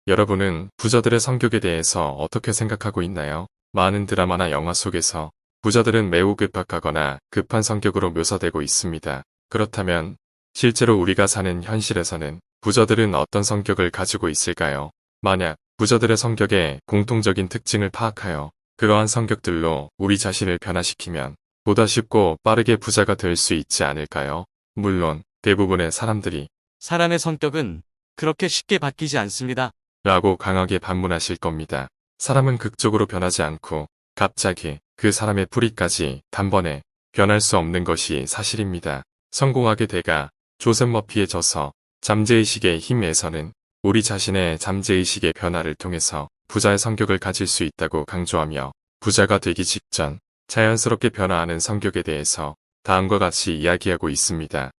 여러분은 부자들의 성격에 대해서 어떻게 생각하고 있나요? 많은 드라마나 영화 속에서 부자들은 매우 급박하거나 급한 성격으로 묘사되고 있습니다. 그렇다면 실제로 우리가 사는 현실에서는 부자들은 어떤 성격을 가지고 있을까요? 만약 부자들의 성격의 공통적인 특징을 파악하여 그러한 성격들로 우리 자신을 변화시키면 보다 쉽고 빠르게 부자가 될 수 있지 않을까요? 물론 대부분의 사람들이 사람의 성격은 그렇게 쉽게 바뀌지 않습니다. 라고 강하게 반문하실 겁니다. 사람은 극적으로 변하지 않고 갑자기 그 사람의 뿌리까지 단번에 변할 수 없는 것이 사실입니다. 성공하게 돼가 조셉 머피에 져서 잠재의식의 힘에서는 우리 자신의 잠재의식의 변화를 통해서 부자의 성격을 가질 수 있다고 강조하며 부자가 되기 직전 자연스럽게 변화하는 성격에 대해서 다음과 같이 이야기하고 있습니다.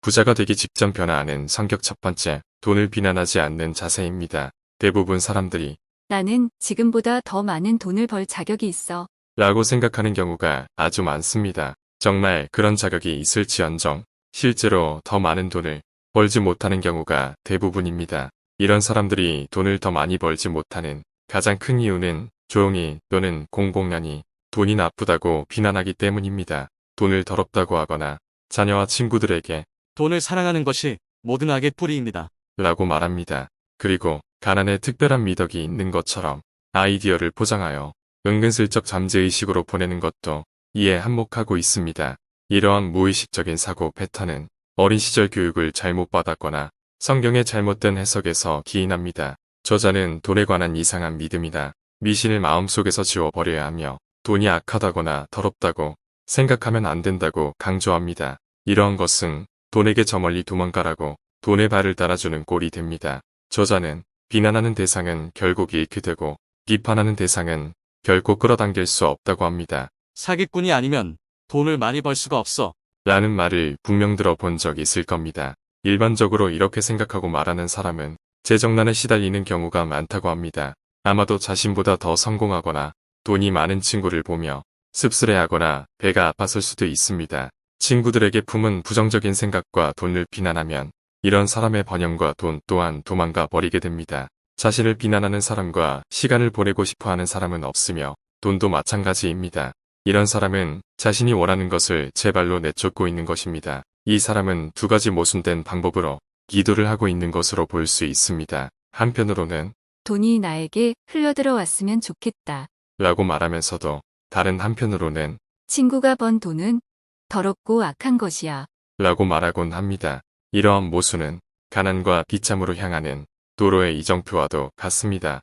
부자가 되기 직전 변화하는 성격 첫 번째, 돈을 비난하지 않는 자세입니다. 대부분 사람들이 나는 지금보다 더 많은 돈을 벌 자격이 있어. 라고 생각하는 경우가 아주 많습니다. 정말 그런 자격이 있을지언정 실제로 더 많은 돈을 벌지 못하는 경우가 대부분입니다. 이런 사람들이 돈을 더 많이 벌지 못하는 가장 큰 이유는 조용히 또는 공공연히 돈이 나쁘다고 비난하기 때문입니다. 돈을 더럽다고 하거나 자녀와 친구들에게 돈을 사랑하는 것이 모든 악의 뿌리입니다. 라고 말합니다. 그리고 가난에 특별한 미덕이 있는 것처럼 아이디어를 포장하여 은근슬쩍 잠재의식으로 보내는 것도 이에 한몫하고 있습니다. 이러한 무의식적인 사고 패턴은 어린 시절 교육을 잘못 받았거나 성경의 잘못된 해석에서 기인합니다. 저자는 돈에 관한 이상한 믿음이나 미신을 마음속에서 지워버려야 하며 돈이 악하다거나 더럽다고 생각하면 안 된다고 강조합니다. 이러한 것은 돈에게 저 멀리 도망가라고 돈의 발을 따라주는 꼴이 됩니다. 저자는 비난하는 대상은 결국 잃게 되고 비판하는 대상은 결코 끌어당길 수 없다고 합니다. 사기꾼이 아니면 돈을 많이 벌 수가 없어. 라는 말을 분명 들어본 적 있을 겁니다. 일반적으로 이렇게 생각하고 말하는 사람은 재정난에 시달리는 경우가 많다고 합니다. 아마도 자신보다 더 성공하거나 돈이 많은 친구를 보며 씁쓸해하거나 배가 아팠을 수도 있습니다. 친구들에게 품은 부정적인 생각과 돈을 비난하면 이런 사람의 번영과 돈 또한 도망가 버리게 됩니다. 자신을 비난하는 사람과 시간을 보내고 싶어하는 사람은 없으며 돈도 마찬가지입니다. 이런 사람은 자신이 원하는 것을 제 발로 내쫓고 있는 것입니다. 이 사람은 두 가지 모순된 방법으로 기도를 하고 있는 것으로 볼 수 있습니다. 한편으로는 돈이 나에게 흘러들어왔으면 좋겠다. 라고 말하면서도 다른 한편으로는 친구가 번 돈은 더럽고 악한 것이야. 라고 말하곤 합니다. 이러한 모순은 가난과 비참으로 향하는 도로의 이정표와도 같습니다.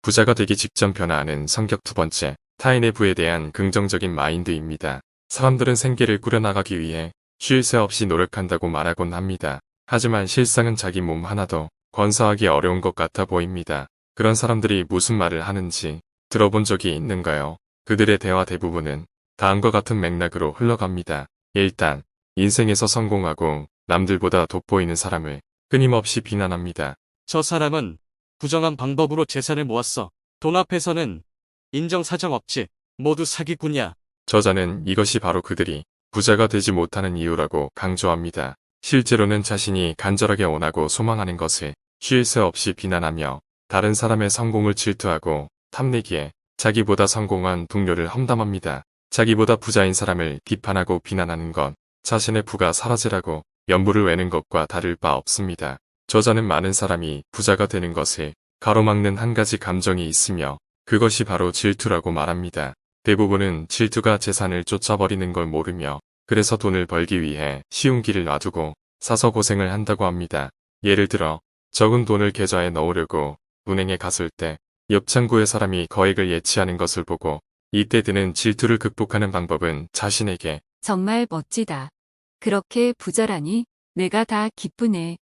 부자가 되기 직전 변화하는 성격 두 번째, 타인의 부에 대한 긍정적인 마인드입니다. 사람들은 생계를 꾸려나가기 위해 쉴 새 없이 노력한다고 말하곤 합니다. 하지만 실상은 자기 몸 하나도 건사하기 어려운 것 같아 보입니다. 그런 사람들이 무슨 말을 하는지 들어본 적이 있는가요? 그들의 대화 대부분은 다음과 같은 맥락으로 흘러갑니다. 일단 인생에서 성공하고 남들보다 돋보이는 사람을 끊임없이 비난합니다. 저 사람은 부정한 방법으로 재산을 모았어. 돈 앞에서는 인정사정 없지. 모두 사기꾼이야. 저자는 이것이 바로 그들이 부자가 되지 못하는 이유라고 강조합니다. 실제로는 자신이 간절하게 원하고 소망하는 것을 쉴 새 없이 비난하며 다른 사람의 성공을 질투하고 탐내기에 자기보다 성공한 동료를 험담합니다. 자기보다 부자인 사람을 비판하고 비난하는 건 자신의 부가 사라지라고 연부를 외는 것과 다를 바 없습니다. 저자는 많은 사람이 부자가 되는 것을 가로막는 한 가지 감정이 있으며 그것이 바로 질투라고 말합니다. 대부분은 질투가 재산을 쫓아버리는 걸 모르며 그래서 돈을 벌기 위해 쉬운 길을 놔두고 사서 고생을 한다고 합니다. 예를 들어 적은 돈을 계좌에 넣으려고 은행에 갔을 때 옆 창구의 사람이 거액을 예치하는 것을 보고 이때 드는 질투를 극복하는 방법은 자신에게 정말 멋지다. 그렇게 부자라니 내가 다 기쁘네.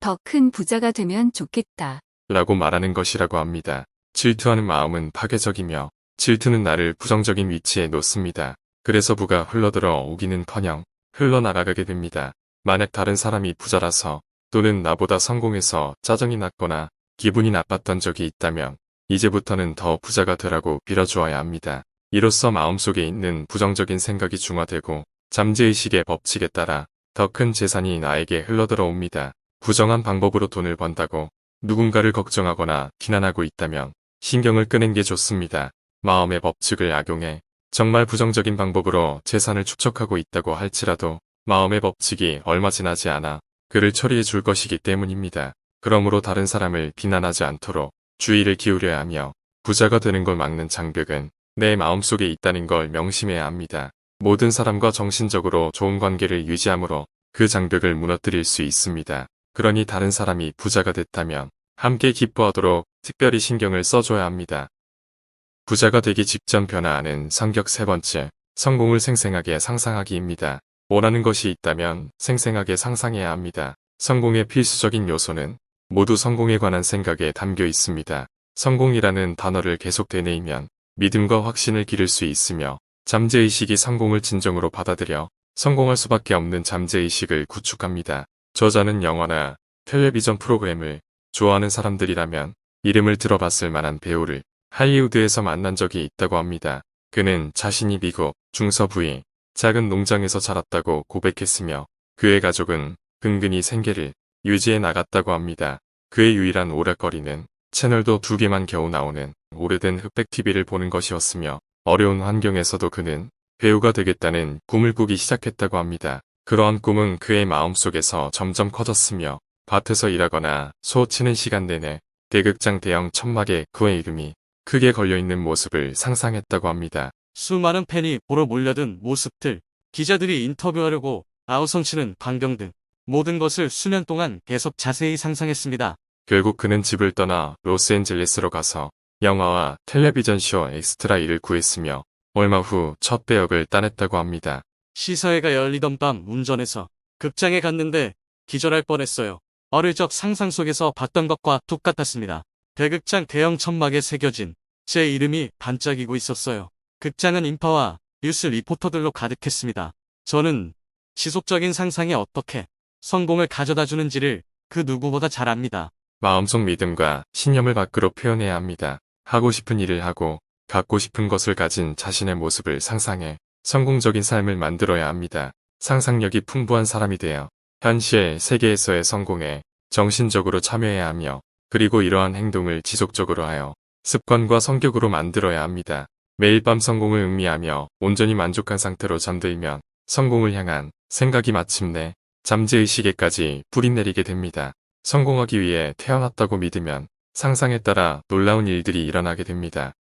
더 큰 부자가 되면 좋겠다. 라고 말하는 것이라고 합니다. 질투하는 마음은 파괴적이며 질투는 나를 부정적인 위치에 놓습니다. 그래서 부가 흘러들어 오기는커녕 흘러나가게 됩니다. 만약 다른 사람이 부자라서 또는 나보다 성공해서 짜증이 났거나 기분이 나빴던 적이 있다면 이제부터는 더 부자가 되라고 빌어주어야 합니다. 이로써 마음속에 있는 부정적인 생각이 중화되고 잠재의식의 법칙에 따라 더 큰 재산이 나에게 흘러들어옵니다. 부정한 방법으로 돈을 번다고 누군가를 걱정하거나 비난하고 있다면 신경을 끄는 게 좋습니다. 마음의 법칙을 악용해 정말 부정적인 방법으로 재산을 축적하고 있다고 할지라도 마음의 법칙이 얼마 지나지 않아 그를 처리해 줄 것이기 때문입니다. 그러므로 다른 사람을 비난하지 않도록 주의를 기울여야 하며 부자가 되는 걸 막는 장벽은 내 마음속에 있다는 걸 명심해야 합니다. 모든 사람과 정신적으로 좋은 관계를 유지함으로 그 장벽을 무너뜨릴 수 있습니다. 그러니 다른 사람이 부자가 됐다면 함께 기뻐하도록 특별히 신경을 써줘야 합니다. 부자가 되기 직전 변화하는 성격 세 번째, 성공을 생생하게 상상하기입니다. 원하는 것이 있다면 생생하게 상상해야 합니다. 성공의 필수적인 요소는 모두 성공에 관한 생각에 담겨 있습니다. 성공이라는 단어를 계속 되뇌이면 믿음과 확신을 기를 수 있으며 잠재의식이 성공을 진정으로 받아들여 성공할 수밖에 없는 잠재의식을 구축합니다. 저자는 영화나 텔레비전 프로그램을 좋아하는 사람들이라면 이름을 들어봤을 만한 배우를 할리우드에서 만난 적이 있다고 합니다. 그는 자신이 미국 중서부의 작은 농장에서 자랐다고 고백했으며 그의 가족은 근근히 생계를 유지해 나갔다고 합니다. 그의 유일한 오락거리는 채널도 2개만 겨우 나오는 오래된 흑백 TV를 보는 것이었으며 어려운 환경에서도 그는 배우가 되겠다는 꿈을 꾸기 시작했다고 합니다. 그러한 꿈은 그의 마음속에서 점점 커졌으며 밭에서 일하거나 소 치는 시간 내내 대극장 대형 천막에 그의 이름이 크게 걸려있는 모습을 상상했다고 합니다. 수많은 팬이 보러 몰려든 모습들, 기자들이 인터뷰하려고 아우성치는 광경 등 모든 것을 수년 동안 계속 자세히 상상했습니다. 결국 그는 집을 떠나 로스앤젤레스로 가서 영화와 텔레비전 쇼 엑스트라 일을 구했으며 얼마 후 첫 배역을 따냈다고 합니다. 시사회가 열리던 밤 운전해서 극장에 갔는데 기절할 뻔했어요. 어릴 적 상상 속에서 봤던 것과 똑같았습니다. 대극장 대형 천막에 새겨진 제 이름이 반짝이고 있었어요. 극장은 인파와 뉴스 리포터들로 가득했습니다. 저는 지속적인 상상에 어떻게 성공을 가져다 주는지를 그 누구보다 잘 압니다. 마음속 믿음과 신념을 밖으로 표현해야 합니다. 하고 싶은 일을 하고 갖고 싶은 것을 가진 자신의 모습을 상상해 성공적인 삶을 만들어야 합니다. 상상력이 풍부한 사람이 되어 현실 세계에서의 성공에 정신적으로 참여해야 하며 그리고 이러한 행동을 지속적으로 하여 습관과 성격으로 만들어야 합니다. 매일 밤 성공을 음미하며 온전히 만족한 상태로 잠들면 성공을 향한 생각이 마침내 잠재의식에까지 뿌리내리게 됩니다. 성공하기 위해 태어났다고 믿으면 상상에 따라 놀라운 일들이 일어나게 됩니다.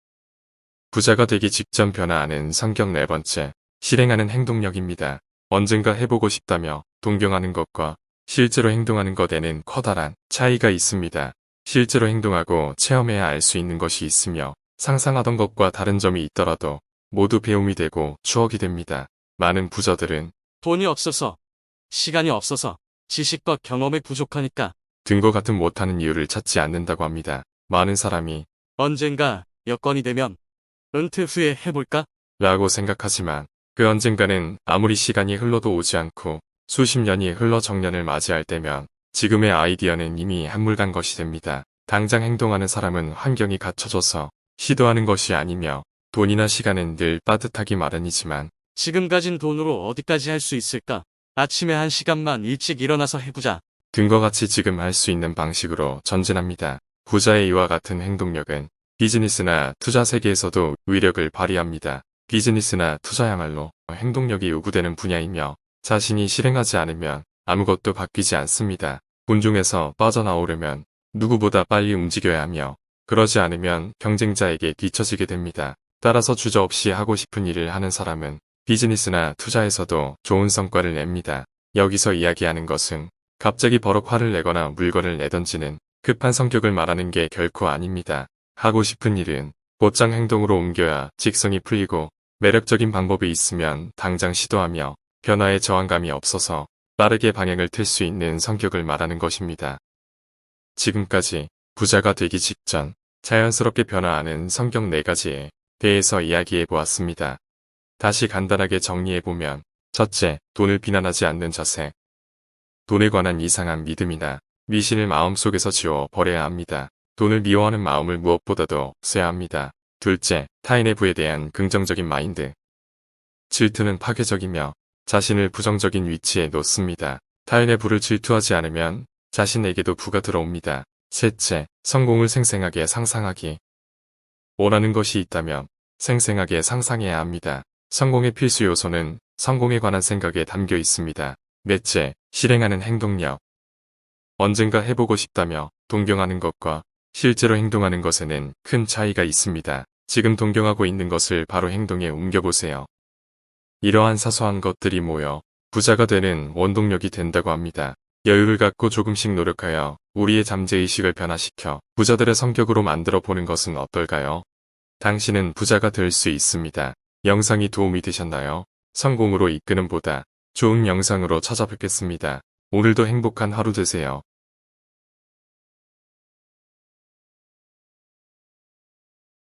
부자가 되기 직전 변화하는 성격 네 번째, 실행하는 행동력입니다. 언젠가 해보고 싶다며 동경하는 것과 실제로 행동하는 것에는 커다란 차이가 있습니다. 실제로 행동하고 체험해야 알 수 있는 것이 있으며 상상하던 것과 다른 점이 있더라도 모두 배움이 되고 추억이 됩니다. 많은 부자들은 돈이 없어서, 시간이 없어서, 지식과 경험이 부족하니까 등과 같은 못하는 이유를 찾지 않는다고 합니다. 많은 사람이 언젠가 여건이 되면 은퇴 후에 해볼까? 라고 생각하지만 그 언젠가는 아무리 시간이 흘러도 오지 않고 수십 년이 흘러 정년을 맞이할 때면 지금의 아이디어는 이미 한물간 것이 됩니다. 당장 행동하는 사람은 환경이 갖춰져서 시도하는 것이 아니며 돈이나 시간은 늘 빠듯하기 마련이지만 지금 가진 돈으로 어디까지 할 수 있을까? 아침에 1시간만 일찍 일어나서 해보자. 등과 같이 지금 할 수 있는 방식으로 전진합니다. 부자의 이와 같은 행동력은 비즈니스나 투자 세계에서도 위력을 발휘합니다. 비즈니스나 투자야말로 행동력이 요구되는 분야이며 자신이 실행하지 않으면 아무것도 바뀌지 않습니다. 군중에서 빠져나오려면 누구보다 빨리 움직여야 하며 그러지 않으면 경쟁자에게 뒤처지게 됩니다. 따라서 주저없이 하고 싶은 일을 하는 사람은 비즈니스나 투자에서도 좋은 성과를 냅니다. 여기서 이야기하는 것은 갑자기 버럭 화를 내거나 물건을 내던지는 급한 성격을 말하는 게 결코 아닙니다. 하고 싶은 일은 곧장 행동으로 옮겨야 직성이 풀리고 매력적인 방법이 있으면 당장 시도하며 변화에 저항감이 없어서 빠르게 방향을 틀 수 있는 성격을 말하는 것입니다. 지금까지 부자가 되기 직전 자연스럽게 변화하는 성격 4가지에 대해서 이야기해 보았습니다. 다시 간단하게 정리해보면 첫째, 돈을 비난하지 않는 자세. 돈에 관한 이상한 믿음이나 미신을 마음속에서 지워 버려야 합니다. 돈을 미워하는 마음을 무엇보다도 없애야 합니다. 둘째, 타인의 부에 대한 긍정적인 마인드. 질투는 파괴적이며 자신을 부정적인 위치에 놓습니다. 타인의 부를 질투하지 않으면 자신에게도 부가 들어옵니다. 셋째, 성공을 생생하게 상상하기. 원하는 것이 있다면 생생하게 상상해야 합니다. 성공의 필수 요소는 성공에 관한 생각에 담겨 있습니다. 넷째, 실행하는 행동력. 언젠가 해보고 싶다며 동경하는 것과 실제로 행동하는 것에는 큰 차이가 있습니다. 지금 동경하고 있는 것을 바로 행동에 옮겨보세요. 이러한 사소한 것들이 모여 부자가 되는 원동력이 된다고 합니다. 여유를 갖고 조금씩 노력하여 우리의 잠재의식을 변화시켜 부자들의 성격으로 만들어 보는 것은 어떨까요? 당신은 부자가 될 수 있습니다. 영상이 도움이 되셨나요? 성공으로 이끄는 보다 좋은 영상으로 찾아뵙겠습니다. 오늘도 행복한 하루 되세요.